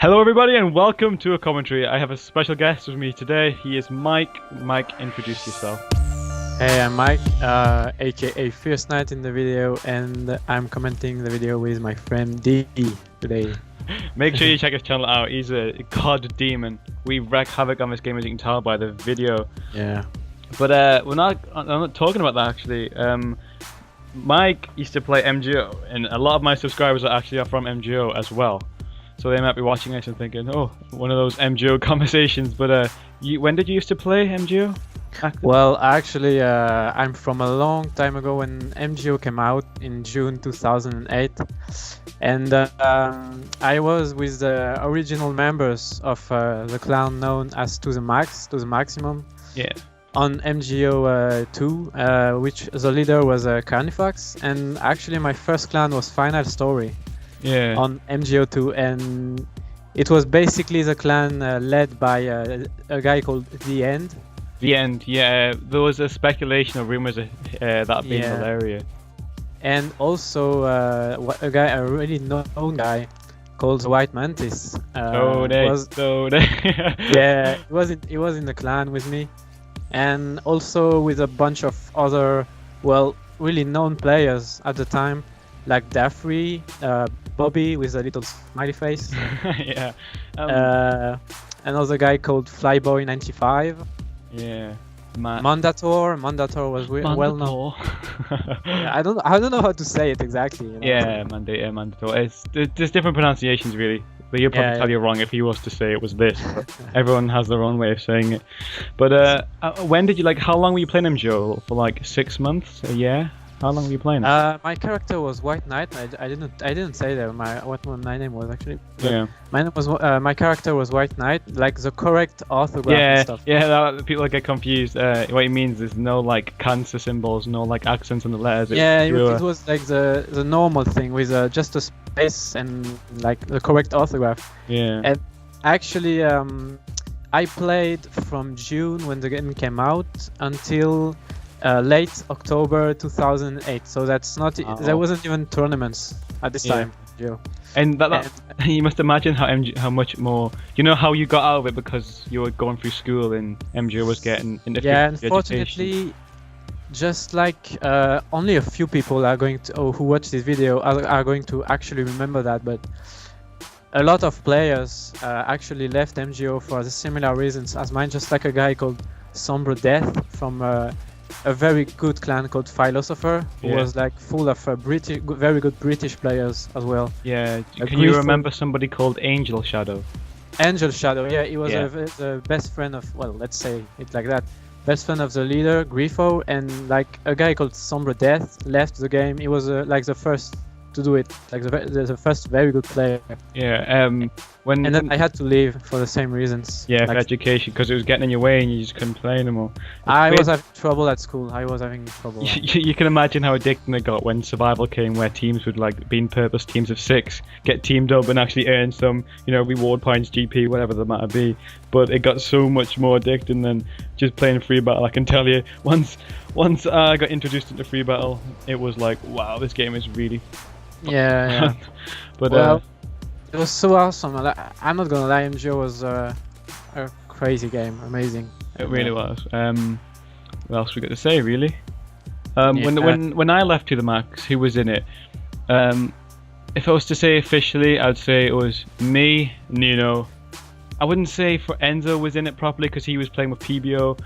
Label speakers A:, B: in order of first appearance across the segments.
A: Hello everybody and welcome to a commentary. I have a special guest with me today. He is Mike. Mike, introduce yourself.
B: Hey, I'm Mike, aka Fierce Knight in the video, and I'm commenting the video with my friend D today.
A: Make sure you check his channel out. He's a god demon. We wreak havoc on this game, as you can tell by the video.
B: Yeah.
A: But I'm not talking about that actually. Mike used to play MGO, and a lot of my subscribers are from MGO as well. So they might be watching this and thinking, oh, one of those MGO conversations. But when did you used to play MGO?
B: Well, actually, I'm from a long time ago when MGO came out in June 2008. And I was with the original members of the clan known as To The Maximum.
A: Yeah.
B: On MGO 2, which the leader was Carnifax. And actually my first clan was Final Story.
A: Yeah.
B: On MGO 2, and it was basically the clan led by a guy called The End.
A: The End, yeah. There was a speculation or rumors that being hilarious.
B: And also a really known guy called the White Mantis.
A: Yeah,
B: he was in the clan with me, and also with a bunch of other, well, really known players at the time, like Daffrey, Bobby with a little smiley face.
A: Yeah.
B: Another guy called Flyboy95.
A: Yeah.
B: Mandator was well known. Yeah, I don't know how to say it exactly. You know?
A: Yeah, Mandator. There's different pronunciations really. But he'll probably tell you wrong if he was to say it was this. But everyone has their own way of saying it. But when did you how long were you playing MGO? For like 6 months, a year? How long were you playing it?
B: My character was White Knight. I didn't say that what my name was actually.
A: Yeah.
B: My character was White Knight, like the correct orthograph and stuff.
A: Yeah, people get confused. What he means is no cancer symbols, no accents on the letters.
B: It was like the normal thing with just a space and like the correct orthograph.
A: Yeah.
B: And actually, I played from June when the game came out until late October 2008, so that's not. There wasn't even tournaments at this time.
A: And you must imagine how much more. You know how you got out of it because you were going through school and MGO was getting into
B: unfortunately, just only a few people are going to who watch this video are going to actually remember that, but a lot of players actually left MGO for the similar reasons as mine. Just like a guy called Sombre Death from a very good clan called Philosopher, who was full of very good British players as well.
A: Yeah, can you remember somebody called Angel Shadow?
B: Angel Shadow, yeah, he was the best friend of, well, let's say it like that, best friend of the leader, Grifo, and a guy called Sombre Death left the game. He was the first to do it, the first very good player.
A: Yeah,
B: and then I had to leave for the same reasons.
A: Yeah, for education, because it was getting in your way and you just couldn't play anymore.
B: I was having trouble at school.
A: You can imagine how addicting it got when survival came, where teams would being purpose teams of 6 get teamed up and actually earn some, reward points, GP, whatever the matter be. But it got so much more addicting than just playing free battle. I can tell you, once I got introduced into free battle, it was like, wow, this game is really.
B: Yeah.
A: But
B: it was so awesome. I'm not gonna lie, MGO was a crazy game, amazing.
A: It really was. What else we got to say, really? When I left To The Max, who was in it? If I was to say officially, I'd say it was me, Nino. I wouldn't say for Enzo was in it properly because he was playing with PBO.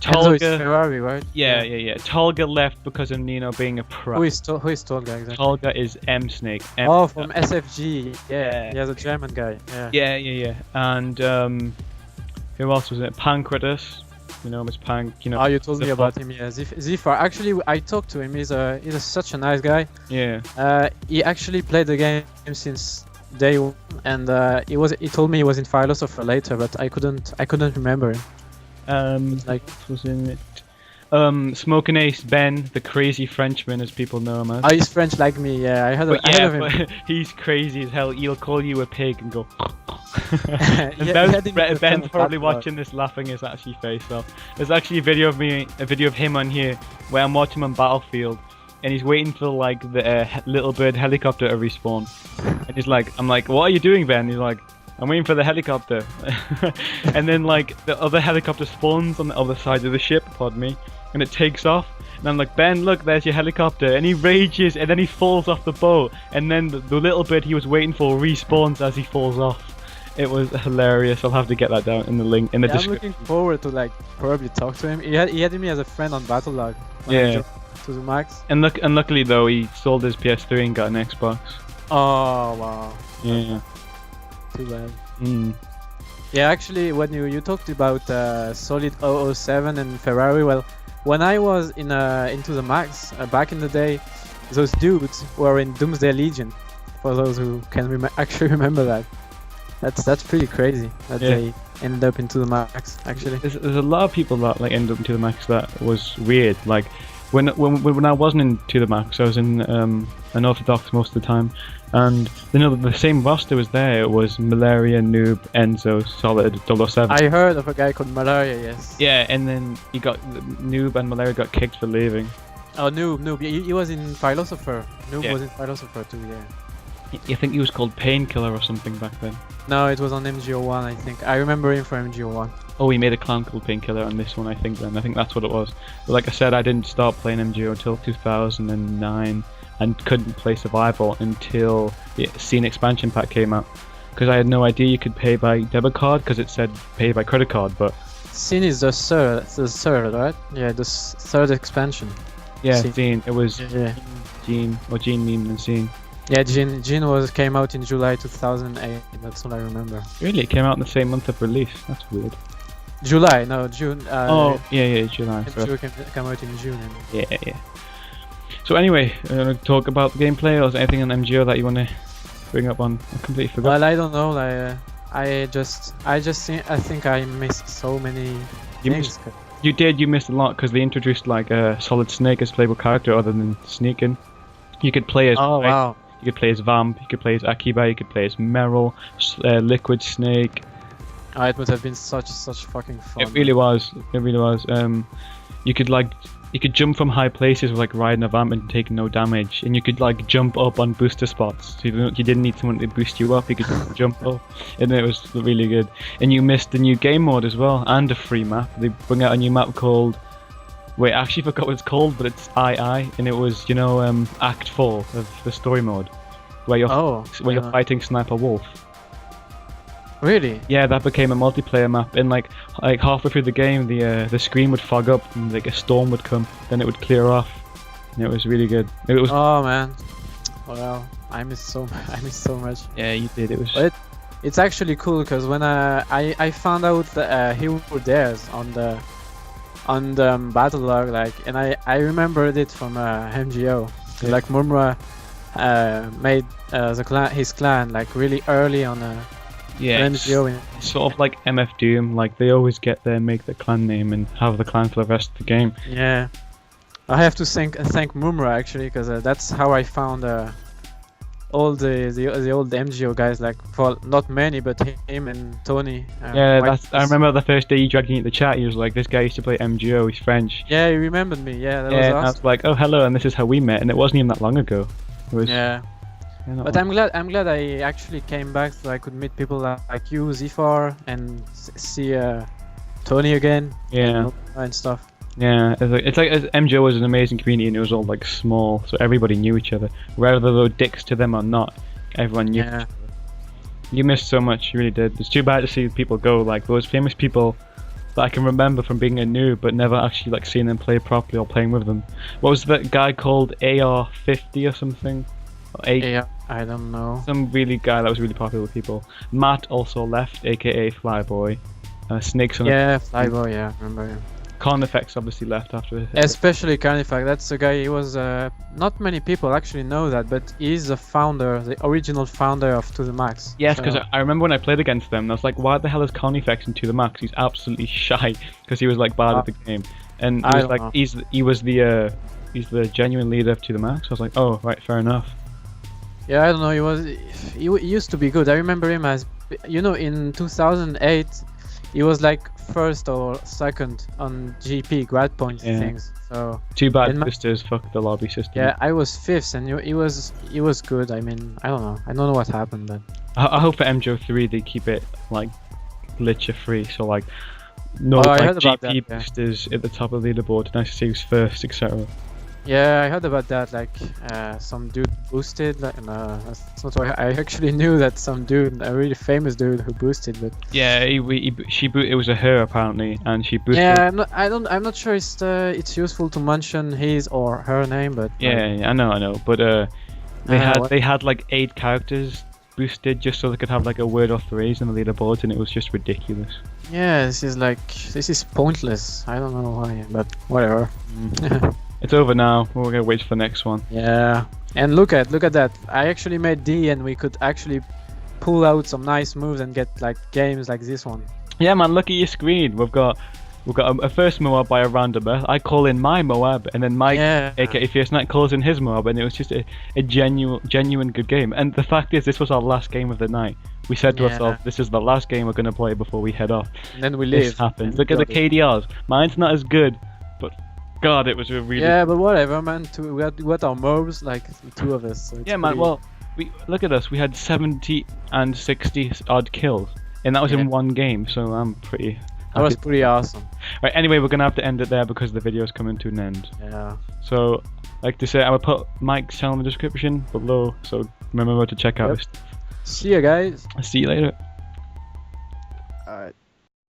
B: Enzo is Ferrari, right?
A: Yeah. Tolga left because of Nino being a pro.
B: Who is Tolga exactly?
A: Tolga is M Snake.
B: From SFG. Yeah, he's a German guy.
A: Yeah. And who else was it? Pancratus. Miss Pank.
B: Oh, you told me about him. Yeah, Zifar. Actually, I talked to him. He's such a nice guy.
A: Yeah.
B: He actually played the game since day one, and he told me he was in Philosopher later, but I couldn't remember him.
A: Was in it? Smoking Ace Ben, the crazy Frenchman, as people know him as.
B: Oh, he's French like me. Yeah, I heard of him.
A: But he's crazy as hell. He'll call you a pig and go. Ben's probably watching this, laughing his actually face off. There's actually a video of him on here where I'm watching him on Battlefield, and he's waiting for the little bird helicopter to respawn. And he's like, I'm like, what are you doing, Ben? And he's like, I'm waiting for the helicopter. And then like the other helicopter spawns on the other side of the ship, pardon me, and it takes off. And I'm like, Ben, look, there's your helicopter. And he rages, and then he falls off the boat. And then the little bit he was waiting for respawns as he falls off. It was hilarious. I'll have to get that down in the link in the
B: I'm
A: description.
B: looking forward to like probably talk to him. He had me as a friend on Battlelog.
A: Yeah.
B: To the max.
A: And luckily though, he sold his PS3 and got an Xbox.
B: Oh wow.
A: Yeah.
B: Too bad.
A: Mm.
B: Yeah, actually, when you talked about Solid 007 and Ferrari, well, when I was in into the max back in the day, those dudes were in Doomsday Legion. For those who can actually remember that, that's pretty crazy that they ended up into the max. Actually,
A: there's a lot of people that like ended up into the max. That was weird. Like when I wasn't into the max, I was in Unorthodox most of the time. And you know the same roster was there. It was Malaria, Noob, Enzo, Solid, 007.
B: I heard of a guy called Malaria, yes.
A: Yeah, and then Noob and Malaria got kicked for leaving.
B: Oh, Noob. He was in Philosopher. Noob was in Philosopher too, yeah.
A: I think he was called Painkiller or something back then.
B: No, it was on MGO1, I think. I remember him from MGO1.
A: Oh, he made a clan called Painkiller on this one, I think then. I think that's what it was. But like I said, I didn't start playing MGO until 2009. And couldn't play Survival until the Scene expansion pack came out, because I had no idea you could pay by debit card because it said pay by credit card. But
B: Scene is the third, right? Yeah, the third expansion.
A: Yeah, Scene. It was
B: Gene
A: Meme and Scene.
B: Yeah, Gene came out in July 2008. That's all I remember.
A: Really, it came out in the same month of release. That's weird.
B: July, no June.
A: July.
B: July came out in June.
A: Yeah. So anyway, we're gonna talk about the gameplay, or is there anything on MGO that you want to bring up on? I completely forgot.
B: Well, I don't know. Like, I think I missed so many things.
A: You missed a lot because they introduced like a Solid Snake as playable character other than sneaking. You could play as
B: wow.
A: You could play as Vamp, you could play as Akiba, you could play as Meryl, Liquid Snake.
B: Oh, it would have been such fucking fun.
A: It really was. You could jump from high places with like riding a vamp and taking no damage, and you could like jump up on booster spots. So you didn't need someone to boost you up. You could jump up, and it was really good. And you missed the new game mode as well, and a free map. They bring out a new map called. Wait, I actually forgot what it's called, but it's II, and it was Act 4 of the story mode, where you're you're fighting Sniper Wolf.
B: Really?
A: Yeah, that became a multiplayer map, and like halfway through the game, the screen would fog up and like a storm would come, then it would clear off, and it was really good. It was.
B: Oh man, well, I missed so much.
A: Yeah, you did. It was.
B: But it's actually cool because when I found out that he was there on the Battlelog, like, and I remembered it from MGO. Yeah. Like Murmura made his clan like really early on.
A: Sort of like MF Doom, like they always get there, make the clan name, and have the clan for the rest of the game.
B: Yeah, I have to thank Mumra actually, because that's how I found all the old MGO guys, like for not many, but him and Tony.
A: I remember the first day you dragged me into the chat. He was like, "This guy used to play MGO. He's French."
B: Yeah, he remembered me. Yeah, that was awesome.
A: I was like, "Oh, hello," and this is how we met, and it wasn't even that long ago. It was.
B: Yeah. But I'm glad I actually came back so I could meet people like you, Z4, and see Tony again.
A: Yeah.
B: And stuff.
A: Yeah, it's like MGO was an amazing community, and it was all like small, so everybody knew each other. Whether they were dicks to them or not, everyone knew. Yeah. You missed so much, you really did. It's too bad to see people go, like those famous people that I can remember from being a noob, but never actually like seeing them play properly or playing with them. What was that guy called AR50 or something?
B: I don't know.
A: Some really guy that was really popular with people. Matt also left, aka Flyboy. Snakes on
B: Flyboy, yeah, I remember him.
A: Carnifex obviously left after.
B: Especially Carnifex, that's the guy. He was not many people actually know that, but he's the founder, the original founder of To The Max.
A: Yes, because I remember when I played against them, I was like, why the hell is Carnifex in To The Max? He's absolutely shy, because he was like bad at the game, and he was like, he's the genuine leader of To The Max. I was like, oh right, fair enough.
B: Yeah, I don't know. He used to be good. I remember him as, in 2008, he was like first or second on GP grad points
A: Yeah.
B: things. So
A: Too bad
B: in my-
A: boosters fucked the lobby system.
B: yeah, I was fifth, and he was good. I mean, I don't know what happened, but
A: I hope for MJO3 they keep it like glitcher free, so like no
B: Oh, I
A: like
B: heard about
A: GP
B: that, yeah.
A: boosters at the top of the leaderboard. Nice to see who's first, etc.
B: yeah, I heard about that. Like some dude boosted. Like that's not why I actually knew that some dude, a really famous dude who boosted, but
A: Yeah, it was a her apparently, and she boosted.
B: yeah, I'm not sure it's useful to mention his or her name, but
A: Yeah, I know, but
B: what-
A: they had like 8 characters boosted just so they could have like a word or phrase in the leaderboards, and it was just ridiculous.
B: yeah, this is pointless. I don't know why, but whatever.
A: It's over now. We're gonna wait for the next one.
B: Yeah, and look at that. I actually made D, and we could actually pull out some nice moves and get like games like this one.
A: Yeah, man, look at your screen. We've got a first MOAB by a randomer. I call in my MOAB, and then Mike,
B: Yeah.
A: aka Fierce Knight, calls in his MOAB, and it was just a genuine good game. And the fact is, this was our last game of the night. We said to
B: Yeah.
A: ourselves, this is the last game we're gonna play before we head off.
B: And then we
A: This
B: live.
A: happens.
B: and
A: Look at the
B: got it.
A: KDRs. Mine's not as good, but God, it was a really.
B: Yeah, but whatever, man. We got our MOABs, like the two of us. So it's
A: Yeah, man.
B: pretty-
A: Well, we look at us. We had 70 and 60 odd kills, and that was
B: Yeah.
A: in one game. So I'm pretty.
B: that was
A: happy.
B: pretty awesome.
A: Right. Anyway, we're gonna have to end it there because the video's coming to an end.
B: Yeah.
A: So, like to say, I will put Mike's channel in the description below. So remember to check out
B: Yep.
A: his stuff.
B: See ya, guys.
A: See you later.
B: Alright.